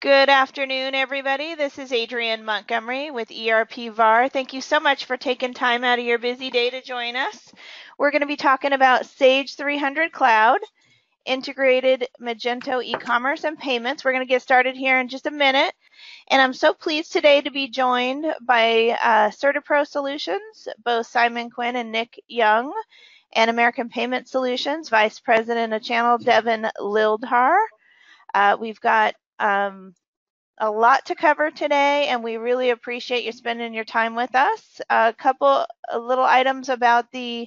Good afternoon, everybody. This is Adrienne Montgomery with ERP VAR. Thank you so much for taking time out of your busy day to join us. We're going to be talking about Sage 300 Cloud, integrated Magento e-commerce and payments. We're going to get started here in just a minute. And I'm so pleased today to be joined by Certapro Solutions, both Simon Quinn and Nick Young, and American Payment Solutions, Vice President of Channel, Devin Lildhar. We've got a lot to cover today, and we really appreciate you spending your time with us. A couple little items about the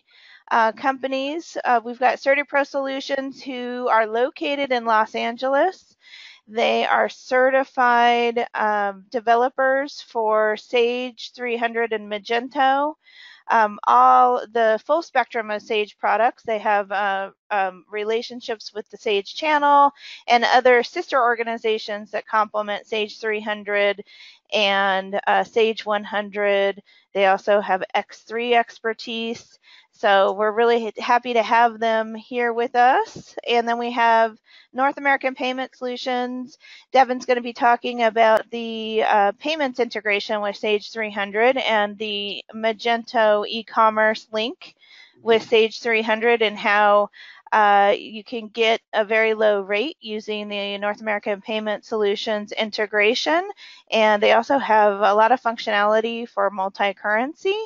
companies. We've got Certapro Solutions, who are located in Los Angeles. They are certified developers for Sage 300 and Magento. All the full spectrum of Sage products. They have relationships with the Sage channel and other sister organizations that complement Sage 300 and Sage 100. They also have X3 expertise. So we're really happy to have them here with us. And then we have North American Payment Solutions. Devin's going to be talking about the payments integration with Sage 300 and the Magento e-commerce link with Sage 300 and how you can get a very low rate using the North American Payment Solutions integration. And they also have a lot of functionality for multi-currency.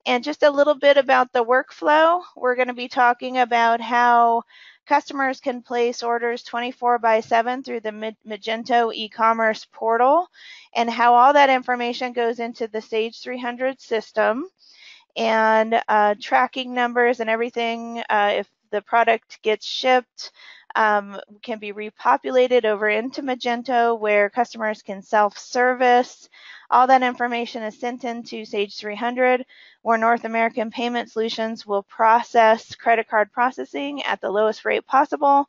And just a little bit about the workflow. We're going to be talking about how customers can place orders 24/7 through the Magento e-commerce portal and how all that information goes into the Sage 300 system, and tracking numbers and everything. If the product gets shipped, can be repopulated over into Magento where customers can self-service. All that information is sent into Sage 300, where North American Payment Solutions will process credit card processing at the lowest rate possible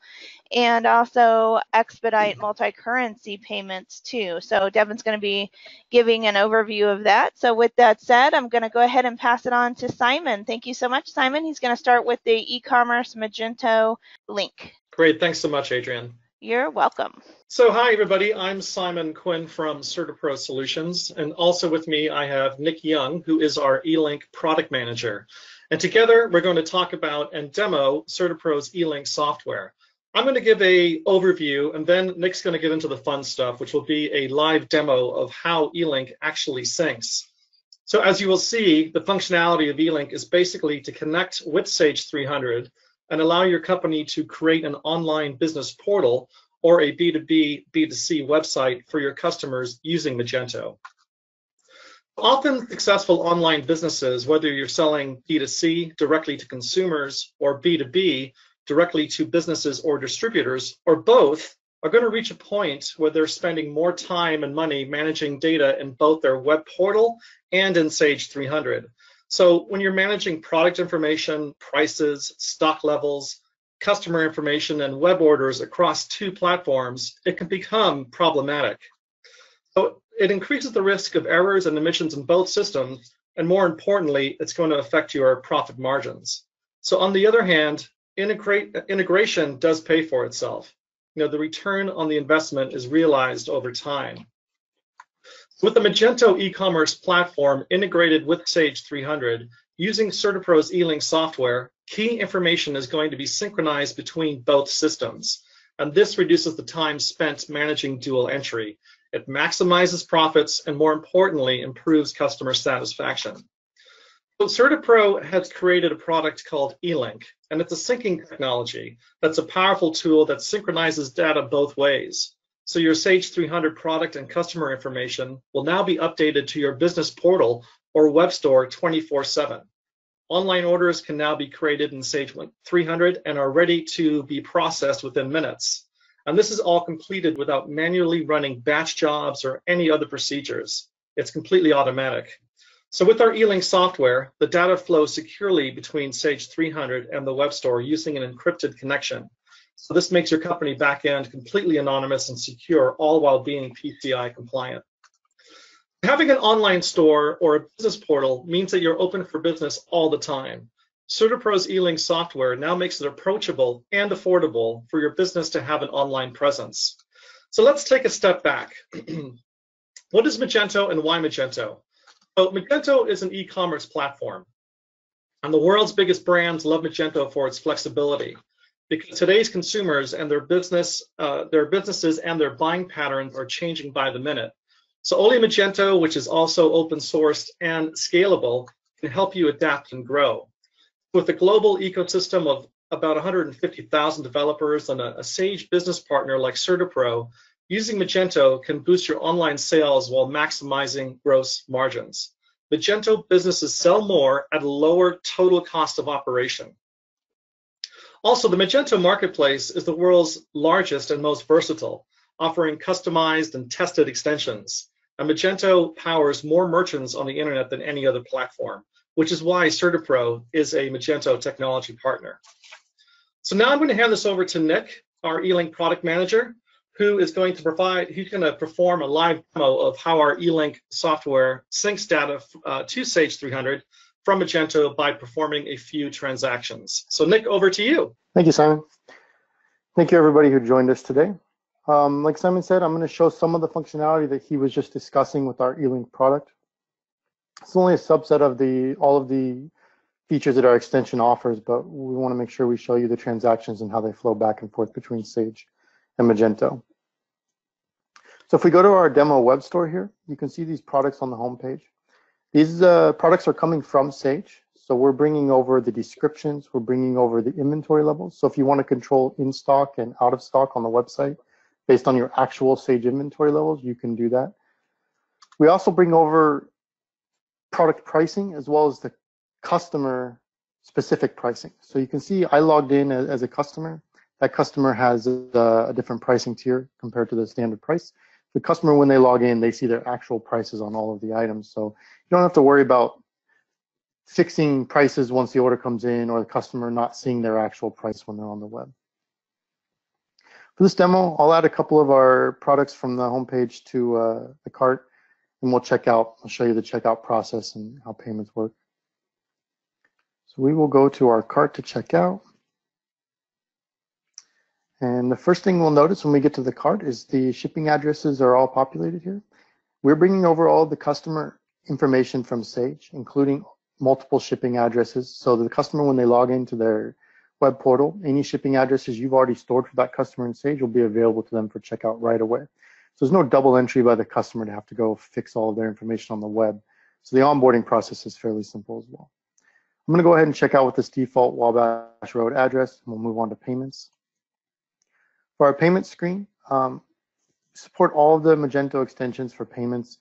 and also expedite multi-currency payments too. So Devin's going to be giving an overview of that. So with that said, I'm going to go ahead and pass it on to Simon. Thank you so much, Simon. He's going to start with the e-commerce Magento link. Great. Thanks so much, Adrienne. You're welcome. So hi, everybody. I'm Simon Quinn from Certapro Solutions. And also with me, I have Nick Young, who is our eLink product manager. And together, we're going to talk about and demo Certapro's eLink software. I'm going to give an overview, and then Nick's going to get into the fun stuff, which will be a live demo of how eLink actually syncs. So as you will see, the functionality of eLink is basically to connect with Sage 300 and allow your company to create an online business portal or a B2B, B2C website for your customers using Magento. Often successful online businesses, whether you're selling B2C directly to consumers or B2B directly to businesses or distributors, or both, are going to reach a point where they're spending more time and money managing data in both their web portal and in Sage 300. So when you're managing product information, prices, stock levels, customer information, and web orders across two platforms, it can become problematic. So it increases the risk of errors and omissions in both systems, and more importantly, it's going to affect your profit margins. So on the other hand, integration does pay for itself. The return on the investment is realized over time. With the Magento e-commerce platform integrated with Sage 300, using Certapro's eLink software, key information is going to be synchronized between both systems. And this reduces the time spent managing dual entry. It maximizes profits and, more importantly, improves customer satisfaction. So Certapro has created a product called eLink, and it's a syncing technology that's a powerful tool that synchronizes data both ways. So your Sage 300 product and customer information will now be updated to your business portal or web store 24/7. Online orders can now be created in Sage 300 and are ready to be processed within minutes. And this is all completed without manually running batch jobs or any other procedures. It's completely automatic. So with our eLink software, the data flows securely between Sage 300 and the web store using an encrypted connection. So this makes your company backend completely anonymous and secure, all while being PCI compliant. Having an online store or a business portal means that you're open for business all the time. Certapro's eLink software now makes it approachable and affordable for your business to have an online presence. So let's take a step back. What is Magento and why Magento? So Magento is an e-commerce platform, and the world's biggest brands love Magento for its flexibility, because today's consumers and their businesses and their buying patterns are changing by the minute. So only Magento, which is also open sourced and scalable, can help you adapt and grow. With a global ecosystem of about 150,000 developers and a Sage business partner like Certapro, using Magento can boost your online sales while maximizing gross margins. Magento businesses sell more at a lower total cost of operation. Also, the Magento marketplace is the world's largest and most versatile, offering customized and tested extensions. And Magento powers more merchants on the internet than any other platform, which is why Certapro is a Magento technology partner. So now I'm going to hand this over to Nick, our eLink product manager, who is going to perform a live demo of how our eLink software syncs data to Sage 300 from Magento by performing a few transactions. So Nick, over to you. Thank you, Simon. Thank you, everybody who joined us today. Like Simon said, I'm going to show some of the functionality that he was just discussing with our eLink product. It's only a subset of all of the features that our extension offers, but we want to make sure we show you the transactions and how they flow back and forth between Sage and Magento. So if we go to our demo web store here, you can see these products on the home page. These products are coming from Sage. So we're bringing over the descriptions, we're bringing over the inventory levels. So if you want to control in stock and out of stock on the website based on your actual Sage inventory levels, you can do that. We also bring over product pricing as well as the customer specific pricing. So you can see I logged in as a customer. That customer has a different pricing tier compared to the standard price. The customer, when they log in, they see their actual prices on all of the items. So you don't have to worry about fixing prices once the order comes in or the customer not seeing their actual price when they're on the web. For this demo, I'll add a couple of our products from the homepage to the cart, and we'll check out. I'll show you the checkout process and how payments work. So we will go to our cart to check out. And the first thing we'll notice when we get to the cart is the shipping addresses are all populated here. We're bringing over all the customer information from Sage, including multiple shipping addresses. So the customer, when they log into their web portal, any shipping addresses you've already stored for that customer in Sage will be available to them for checkout right away. So there's no double entry by the customer to have to go fix all of their information on the web. So the onboarding process is fairly simple as well. I'm going to go ahead and check out with this default Wabash Road address, and we'll move on to payments. For our payment screen, support all of the Magento extensions for payments.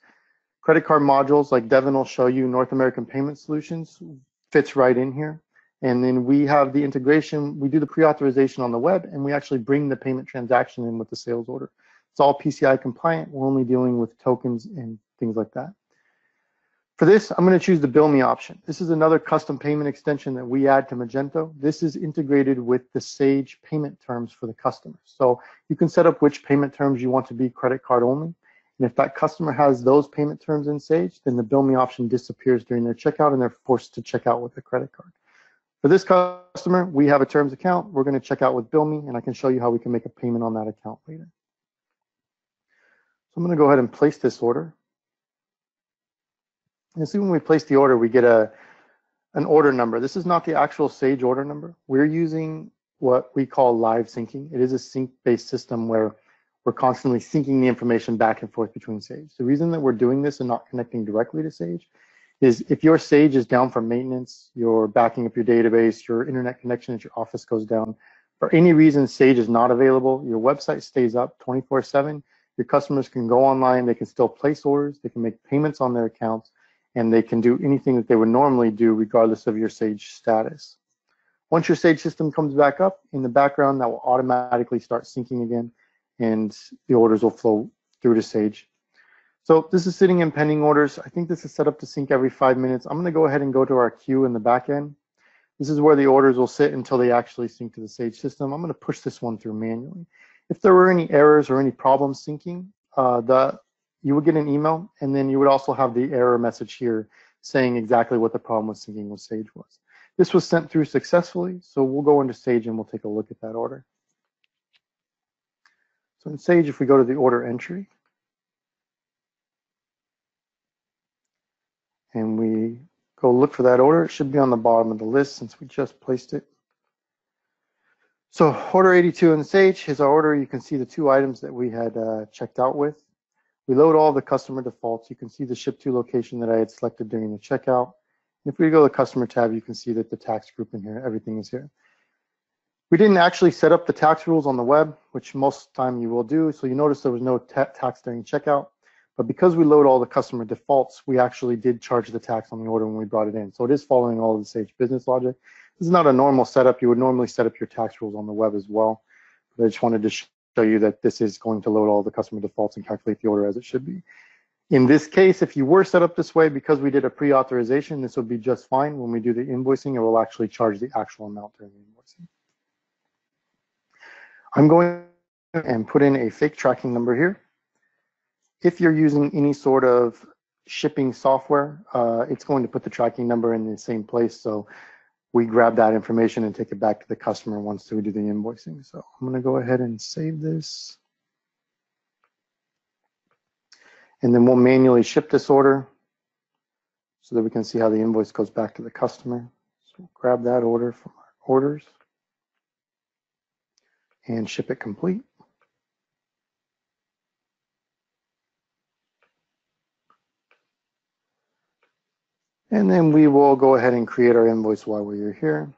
Credit card modules, like Devin will show you, North American Payment Solutions fits right in here. And then we have the integration. We do the pre-authorization on the web, and we actually bring the payment transaction in with the sales order. It's all PCI compliant. We're only dealing with tokens and things like that. For this, I'm going to choose the Bill Me option. This is another custom payment extension that we add to Magento. This is integrated with the Sage payment terms for the customer. So you can set up which payment terms you want to be credit card only. And if that customer has those payment terms in Sage, then the Bill Me option disappears during their checkout and they're forced to check out with a credit card. For this customer, we have a terms account. We're going to check out with Bill Me, and I can show you how we can make a payment on that account later. So I'm going to go ahead and place this order. And see, when we place the order, we get an order number. This is not the actual Sage order number. We're using what we call live syncing. It is a sync-based system where we're constantly syncing the information back and forth between Sage. The reason that we're doing this and not connecting directly to Sage is if your Sage is down for maintenance, you're backing up your database, your internet connection at your office goes down, for any reason Sage is not available, your website stays up 24/7, your customers can go online, they can still place orders, they can make payments on their accounts, and they can do anything that they would normally do regardless of your Sage status. Once your Sage system comes back up, in the background, that will automatically start syncing again, and the orders will flow through to Sage. So this is sitting in pending orders. I think this is set up to sync every 5 minutes. I'm going to go ahead and go to our queue in the back end. This is where the orders will sit until they actually sync to the Sage system. I'm going to push this one through manually. If there were any errors or any problems syncing, you would get an email, and then you would also have the error message here saying exactly what the problem with syncing with Sage was. This was sent through successfully, so we'll go into Sage and we'll take a look at that order. So in Sage, if we go to the order entry, and we go look for that order, it should be on the bottom of the list since we just placed it. So order 82 in Sage is our order. You can see the 2 items that we had checked out with. We load all the customer defaults. You can see the ship to location that I had selected during the checkout. And if we go to the customer tab, you can see that the tax group in here, everything is here. We didn't actually set up the tax rules on the web, which most time you will do. So you notice there was no tax during checkout. But because we load all the customer defaults, we actually did charge the tax on the order when we brought it in. So it is following all of the Sage business logic. This is not a normal setup. You would normally set up your tax rules on the web as well. But I just wanted to show you that this is going to load all the customer defaults and calculate the order as it should be. In this case, if you were set up this way, because we did a pre-authorization, this would be just fine. When we do the invoicing, it will actually charge the actual amount during the invoicing. I'm going and put in a fake tracking number here. If you're using any sort of shipping software, it's going to put the tracking number in the same place. So we grab that information and take it back to the customer once we do the invoicing. So I'm going to go ahead and save this. And then we'll manually ship this order so that we can see how the invoice goes back to the customer. So we'll grab that order from our orders and ship it complete. And then we will go ahead and create our invoice while we're here.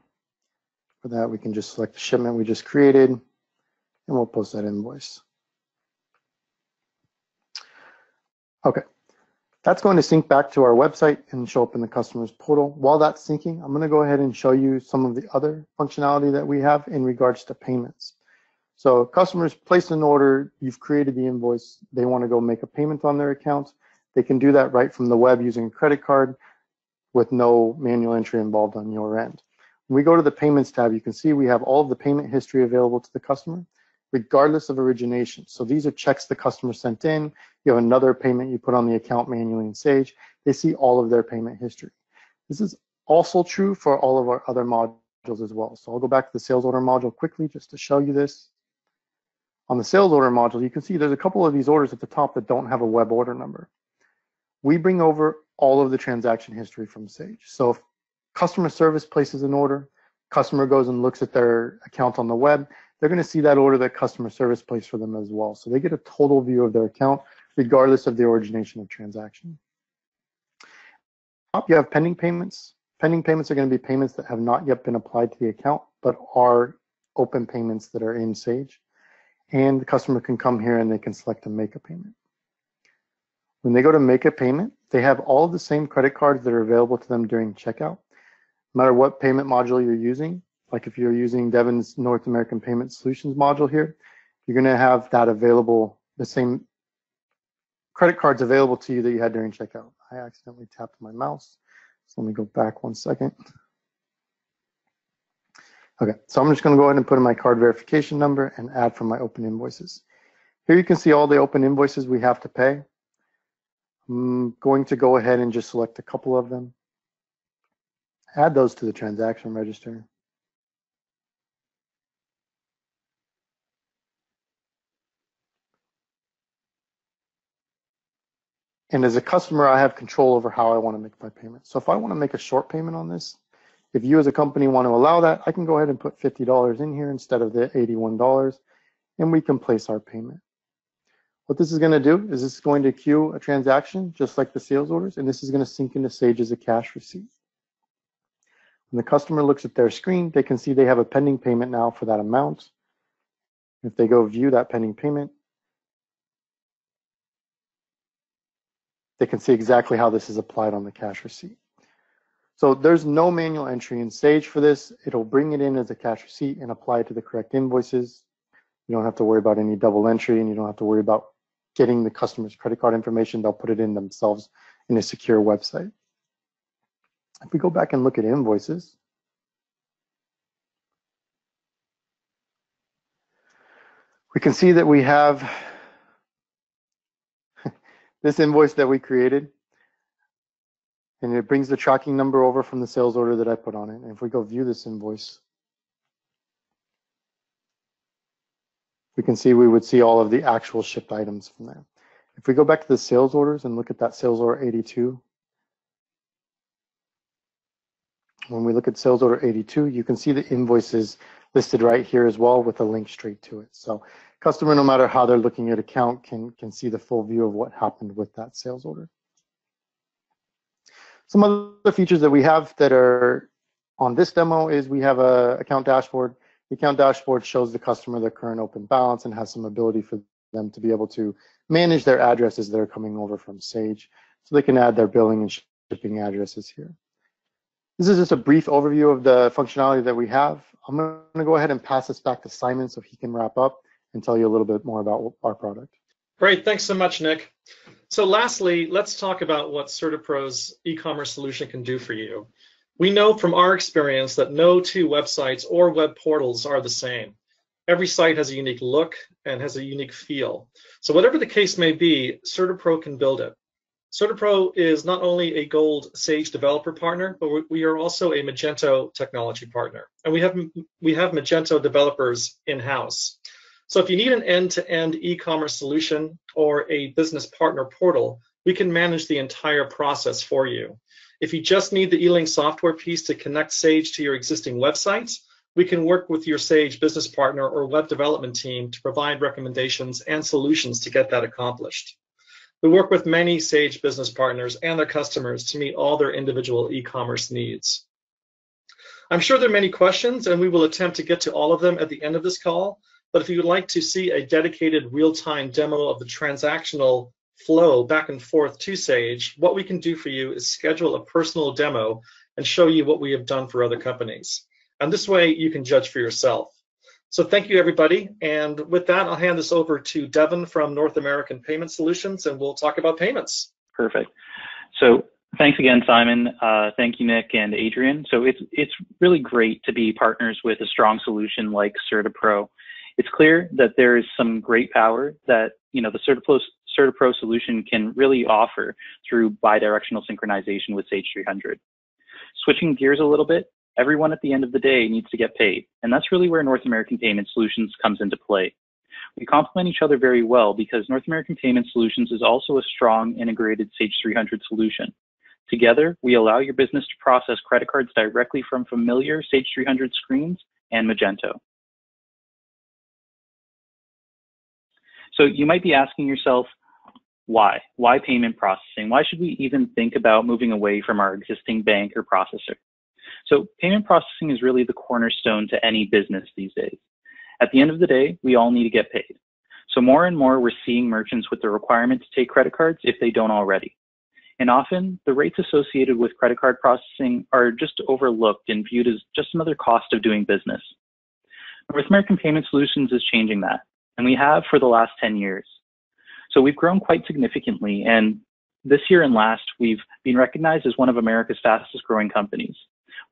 For that, we can just select the shipment we just created, and we'll post that invoice. Okay, that's going to sync back to our website and show up in the customer's portal. While that's syncing, I'm going to go ahead and show you some of the other functionality that we have in regards to payments. So customers place an order, you've created the invoice, they want to go make a payment on their account. They can do that right from the web using a credit card with no manual entry involved on your end. When we go to the payments tab, you can see we have all of the payment history available to the customer, regardless of origination. So these are checks the customer sent in. You have another payment you put on the account manually in Sage. They see all of their payment history. This is also true for all of our other modules as well. So I'll go back to the sales order module quickly just to show you this. On the sales order module, you can see there's a couple of these orders at the top that don't have a web order number. We bring over all of the transaction history from Sage. So if customer service places an order, customer goes and looks at their account on the web, they're going to see that order that customer service placed for them as well. So they get a total view of their account, regardless of the origination of transaction. Up, you have pending payments. Pending payments are going to be payments that have not yet been applied to the account, but are open payments that are in Sage. And the customer can come here and they can select to make a payment. When they go to make a payment, they have all of the same credit cards that are available to them during checkout. No matter what payment module you're using, like if you're using Devon's North American Payment Solutions module here, you're going to have that available, the same credit cards available to you that you had during checkout. I accidentally tapped my mouse, so let me go back 1 second. Okay, so I'm just going to go ahead and put in my card verification number and add from my open invoices. Here you can see all the open invoices we have to pay. I'm going to go ahead and just select a couple of them. Add those to the transaction register. And as a customer, I have control over how I want to make my payment. So if I want to make a short payment on this, if you as a company want to allow that, I can go ahead and put $50 in here instead of the $81, and we can place our payment. What this is going to do is this is going to queue a transaction just like the sales orders, and this is going to sync into Sage as a cash receipt. When the customer looks at their screen, they can see they have a pending payment now for that amount. If they go view that pending payment, they can see exactly how this is applied on the cash receipt. So there's no manual entry in Sage for this. It'll bring it in as a cash receipt and apply it to the correct invoices. You don't have to worry about any double entry, and you don't have to worry about getting the customer's credit card information. They'll put it in themselves in a secure website. If we go back and look at invoices, we can see that we have this invoice that we created, and it brings the tracking number over from the sales order that I put on it. And if we go view this invoice, we can see we would see all of the actual shipped items from there. If we go back to the sales orders and look at that sales order 82, when we look at sales order 82, you can see the invoices listed right here as well with a link straight to it. So customer, no matter how they're looking at account, can see the full view of what happened with that sales order. Some other features that we have that are on this demo is we have a account dashboard. The account dashboard shows the customer their current open balance and has some ability for them to be able to manage their addresses that are coming over from Sage. So they can add their billing and shipping addresses here. This is just a brief overview of the functionality that we have. I'm going to go ahead and pass this back to Simon so he can wrap up and tell you a little bit more about our product. Great, thanks so much, Nick. So lastly, let's talk about what Certapro's e-commerce solution can do for you. We know from our experience that no two websites or web portals are the same. Every site has a unique look and has a unique feel. So whatever the case may be, Certapro can build it. Certapro is not only a Gold Sage developer partner, but we are also a Magento technology partner. And we have Magento developers in-house. So if you need an end-to-end e-commerce solution or a business partner portal, we can manage the entire process for you. If you just need the E-Link software piece to connect Sage to your existing websites, we can work with your Sage business partner or web development team to provide recommendations and solutions to get that accomplished. We work with many Sage business partners and their customers to meet all their individual e-commerce needs. I'm sure there are many questions, and we will attempt to get to all of them at the end of this call. But if you would like to see a dedicated real-time demo of the transactional flow back and forth to Sage, what we can do for you is schedule a personal demo and show you what we have done for other companies. And this way you can judge for yourself. So thank you, everybody. And with that, I'll hand this over to Devin from North American Payment Solutions, and we'll talk about payments. Perfect. So thanks again, Simon. Thank you, Nick and Adrian. So it's really great to be partners with a strong solution like Certapro. It's clear that there is some great power that the Certapro solution can really offer through bidirectional synchronization with Sage 300. Switching gears a little bit, everyone at the end of the day needs to get paid, and that's really where North American Payment Solutions comes into play. We complement each other very well because North American Payment Solutions is also a strong integrated Sage 300 solution. Together, we allow your business to process credit cards directly from familiar Sage 300 screens and Magento. So you might be asking yourself, why? Why payment processing? Why should we even think about moving away from our existing bank or processor? So payment processing is really the cornerstone to any business these days. At the end of the day, we all need to get paid. So more and more, we're seeing merchants with the requirement to take credit cards if they don't already. And often, the rates associated with credit card processing are just overlooked and viewed as just another cost of doing business. North American Payment Solutions is changing that, and we have for the last 10 years. So we've grown quite significantly, and this year and last, we've been recognized as one of America's fastest growing companies.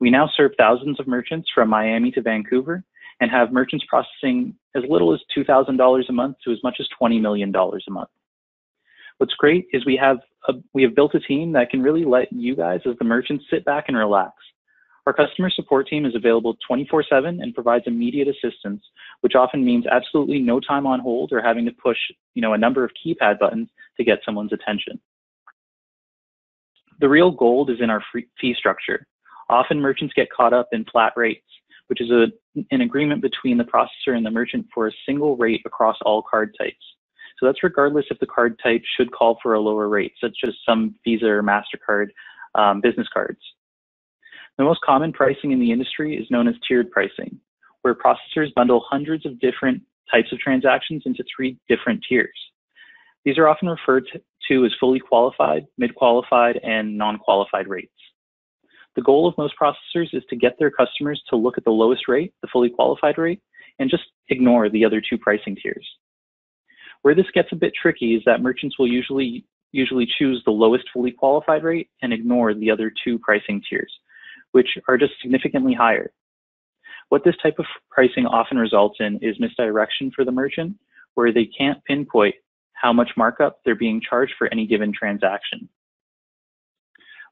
We now serve thousands of merchants from Miami to Vancouver and have merchants processing as little as $2,000 a month to as much as $20 million a month. What's great is we have built a team that can really let you guys as the merchants sit back and relax. Our customer support team is available 24/7 and provides immediate assistance, which often means absolutely no time on hold or having to push, a number of keypad buttons to get someone's attention. The real gold is in our fee structure. Often merchants get caught up in flat rates, which is an agreement between the processor and the merchant for a single rate across all card types. So that's regardless if the card type should call for a lower rate, such as some Visa or MasterCard business cards. The most common pricing in the industry is known as tiered pricing, where processors bundle hundreds of different types of transactions into 3 different tiers. These are often referred to as fully qualified, mid-qualified, and non-qualified rates. The goal of most processors is to get their customers to look at the lowest rate, the fully qualified rate, and just ignore the other 2 pricing tiers. Where this gets a bit tricky is that merchants will usually choose the lowest fully qualified rate and ignore the other 2 pricing tiers, which are just significantly higher. What this type of pricing often results in is misdirection for the merchant, where they can't pinpoint how much markup they're being charged for any given transaction.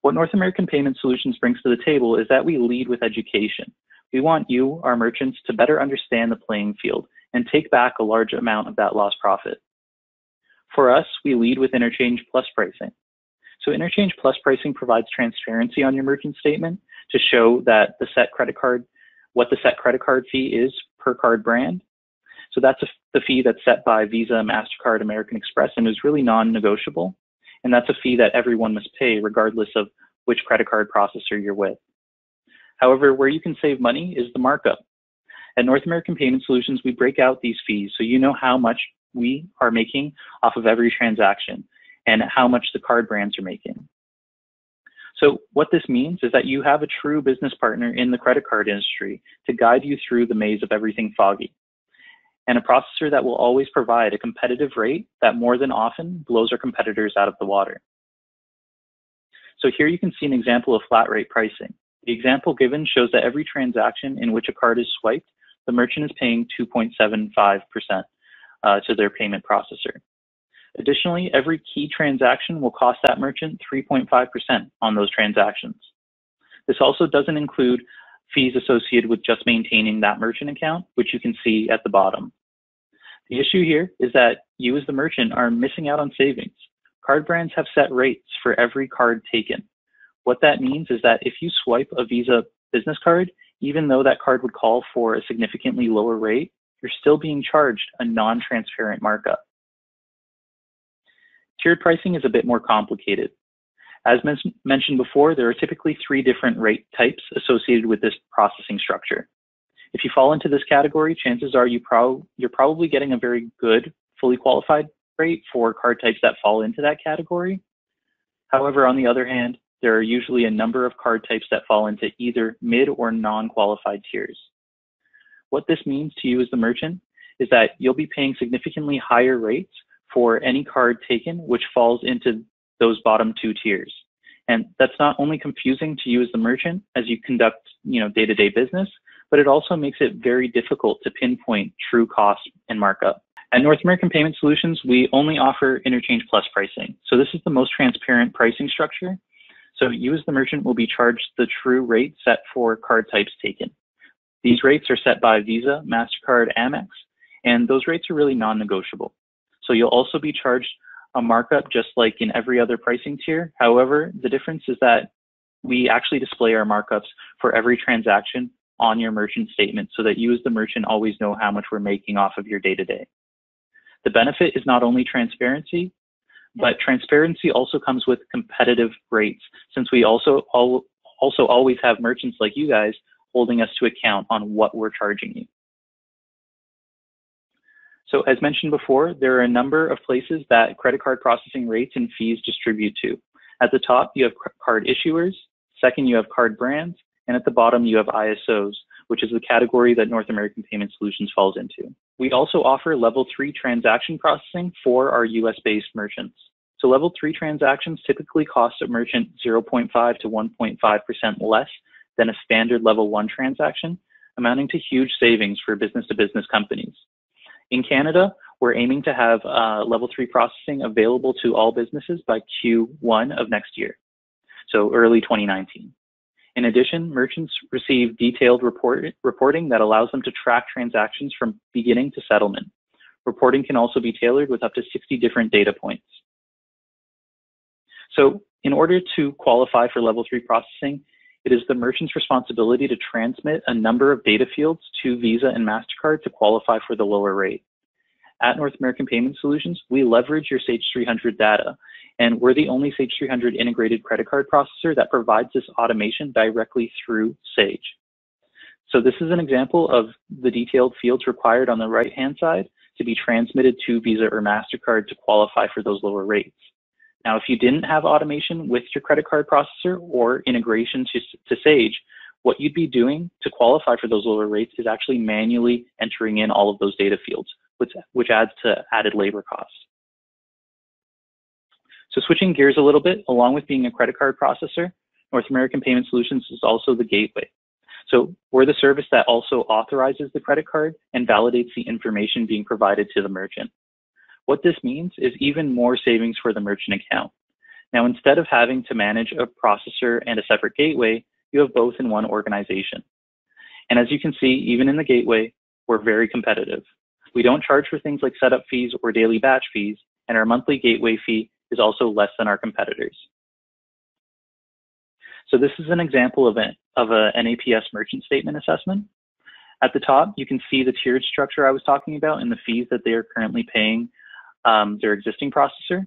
What North American Payment Solutions brings to the table is that we lead with education. We want you, our merchants, to better understand the playing field and take back a large amount of that lost profit. For us, we lead with Interchange Plus pricing. So Interchange Plus pricing provides transparency on your merchant statement to show that what the set credit card fee is per card brand. So that's the fee that's set by Visa, MasterCard, American Express, and is really non-negotiable. And that's a fee that everyone must pay regardless of which credit card processor you're with. However, where you can save money is the markup. At North American Payment Solutions, we break out these fees so you know how much we are making off of every transaction and how much the card brands are making. So what this means is that you have a true business partner in the credit card industry to guide you through the maze of everything foggy, and a processor that will always provide a competitive rate that more than often blows our competitors out of the water. So here you can see an example of flat rate pricing. The example given shows that every transaction in which a card is swiped, the merchant is paying 2.75% to their payment processor. Additionally, every key transaction will cost that merchant 3.5% on those transactions. This also doesn't include fees associated with just maintaining that merchant account, which you can see at the bottom. The issue here is that you as the merchant are missing out on savings. Card brands have set rates for every card taken. What that means is that if you swipe a Visa business card, even though that card would call for a significantly lower rate, you're still being charged a non-transparent markup. Tiered pricing is a bit more complicated. As mentioned before, there are typically 3 different rate types associated with this processing structure. If you fall into this category, chances are you're probably getting a very good, fully qualified rate for card types that fall into that category. However, on the other hand, there are usually a number of card types that fall into either mid or non-qualified tiers. What this means to you as the merchant is that you'll be paying significantly higher rates for any card taken, which falls into those bottom 2 tiers. And that's not only confusing to you as the merchant as you conduct, day-to-day business, but it also makes it very difficult to pinpoint true cost and markup. At North American Payment Solutions, we only offer Interchange Plus pricing. So this is the most transparent pricing structure. So you as the merchant will be charged the true rate set for card types taken. These rates are set by Visa, MasterCard, Amex, and those rates are really non-negotiable. So you'll also be charged a markup just like in every other pricing tier. However, the difference is that we actually display our markups for every transaction on your merchant statement so that you as the merchant always know how much we're making off of your day-to-day. The benefit is not only transparency, but transparency also comes with competitive rates, since we also always have merchants like you guys holding us to account on what we're charging you. So as mentioned before, there are a number of places that credit card processing rates and fees distribute to. At the top, you have card issuers. Second, you have card brands. And at the bottom, you have ISOs, which is the category that North American Payment Solutions falls into. We also offer level 3 transaction processing for our US-based merchants. So level 3 transactions typically cost a merchant 0.5 to 1.5% less than a standard level 1 transaction, amounting to huge savings for business-to-business companies. In Canada, we're aiming to have level 3 processing available to all businesses by Q1 of next year, so early 2019. In addition, merchants receive detailed reporting that allows them to track transactions from beginning to settlement. Reporting can also be tailored with up to 60 different data points. So in order to qualify for level 3 processing, it is the merchant's responsibility to transmit a number of data fields to Visa and MasterCard to qualify for the lower rate. At North American Payment Solutions, we leverage your Sage 300 data, and we're the only Sage 300 integrated credit card processor that provides this automation directly through Sage. So this is an example of the detailed fields required on the right-hand side to be transmitted to Visa or MasterCard to qualify for those lower rates. Now, if you didn't have automation with your credit card processor or integration to Sage, what you'd be doing to qualify for those lower rates is actually manually entering in all of those data fields, which adds to added labor costs. So switching gears a little bit, along with being a credit card processor, North American Payment Solutions is also the gateway. So we're the service that also authorizes the credit card and validates the information being provided to the merchant. What this means is even more savings for the merchant account. Now, instead of having to manage a processor and a separate gateway, you have both in one organization. And as you can see, even in the gateway, we're very competitive. We don't charge for things like setup fees or daily batch fees, and our monthly gateway fee is also less than our competitors. So this is an example of a NAPS merchant statement assessment. At the top, you can see the tiered structure I was talking about and the fees that they are currently paying their existing processor.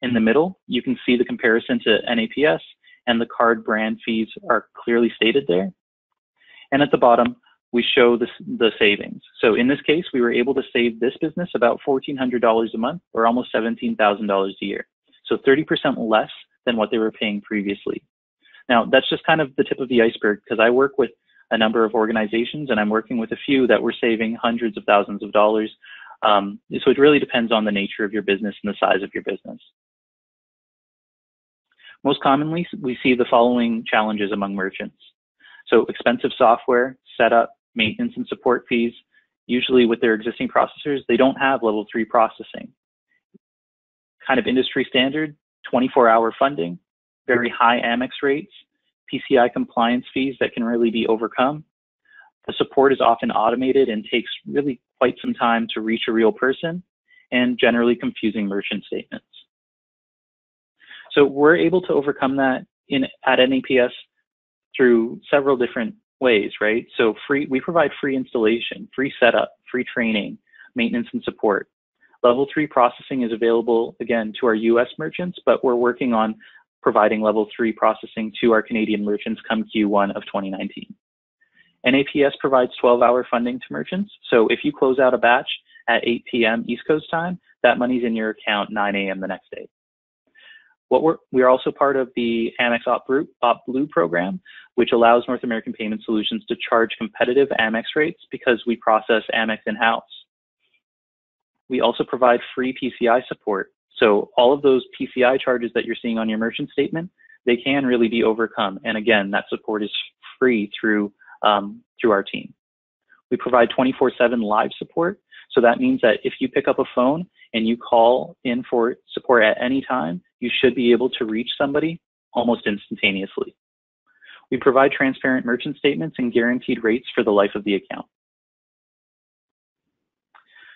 In the middle, you can see the comparison to NAPS, and the card brand fees are clearly stated there. And at the bottom, we show the savings. So in this case, we were able to save this business about $1,400 a month, or almost $17,000 a year. So 30% less than what they were paying previously. Now, that's just kind of the tip of the iceberg, because I work with a number of organizations, and I'm working with a few that were saving hundreds of thousands of dollars. So it really depends on the nature of your business and the size of your business. Most commonly, we see the following challenges among merchants. So expensive software, setup, maintenance, and support fees. Usually with their existing processors, they don't have level 3 processing. Kind of industry standard, 24-hour funding, very high Amex rates, PCI compliance fees that can really be overcome. The support is often automated and takes really quite some time to reach a real person, and generally confusing merchant statements. So we're able to overcome that at NAPS through several different ways, right? So we provide free installation, free setup, free training, maintenance, and support. Level 3 processing is available, again, to our US merchants, but we're working on providing level 3 processing to our Canadian merchants come Q1 of 2019. NAPS provides 12-hour funding to merchants. So if you close out a batch at 8 p.m. East Coast time, that money's in your account 9 a.m. the next day. We are also part of the Amex OptBlue program, which allows North American Payment Solutions to charge competitive Amex rates because we process Amex in-house. We also provide free PCI support. So all of those PCI charges that you're seeing on your merchant statement, they can really be overcome. And again, that support is free through our team. We provide 24/7 live support. So that means that if you pick up a phone and you call in for support at any time, you should be able to reach somebody almost instantaneously. We provide transparent merchant statements and guaranteed rates for the life of the account.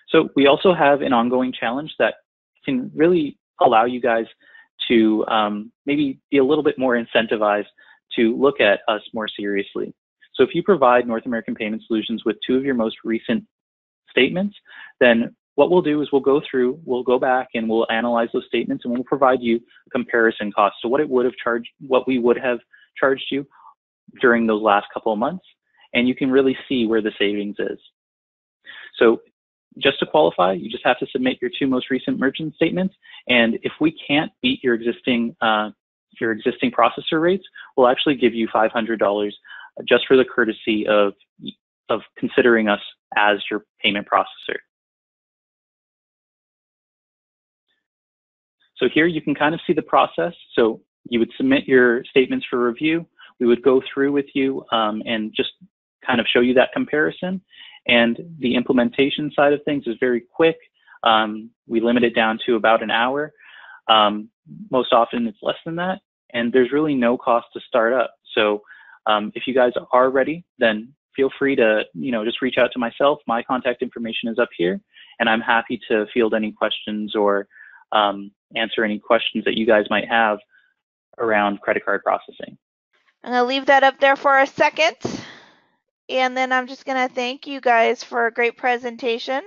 So we also have an ongoing challenge that can really allow you guys to maybe be a little bit more incentivized to look at us more seriously. So if you provide North American Payment Solutions with 2 of your most recent statements, then what we'll do is we'll go back and we'll analyze those statements, and we'll provide you a comparison cost. So what we would have charged you during those last couple of months, and you can really see where the savings is. So just to qualify, you just have to submit your 2 most recent merchant statements, and if we can't beat your existing processor rates, we'll actually give you $500 just for the courtesy of considering us as your payment processor. So here you can kind of see the process. So you would submit your statements for review. We would go through with you and just kind of show you that comparison. And the implementation side of things is very quick. We limit it down to about an hour. Most often it's less than that. And there's really no cost to start up. So if you guys are ready, then feel free to just reach out to myself. My contact information is up here, and I'm happy to field any questions or answer any questions that you guys might have around credit card processing. I'm going to leave that up there for a second, and then I'm just going to thank you guys for a great presentation.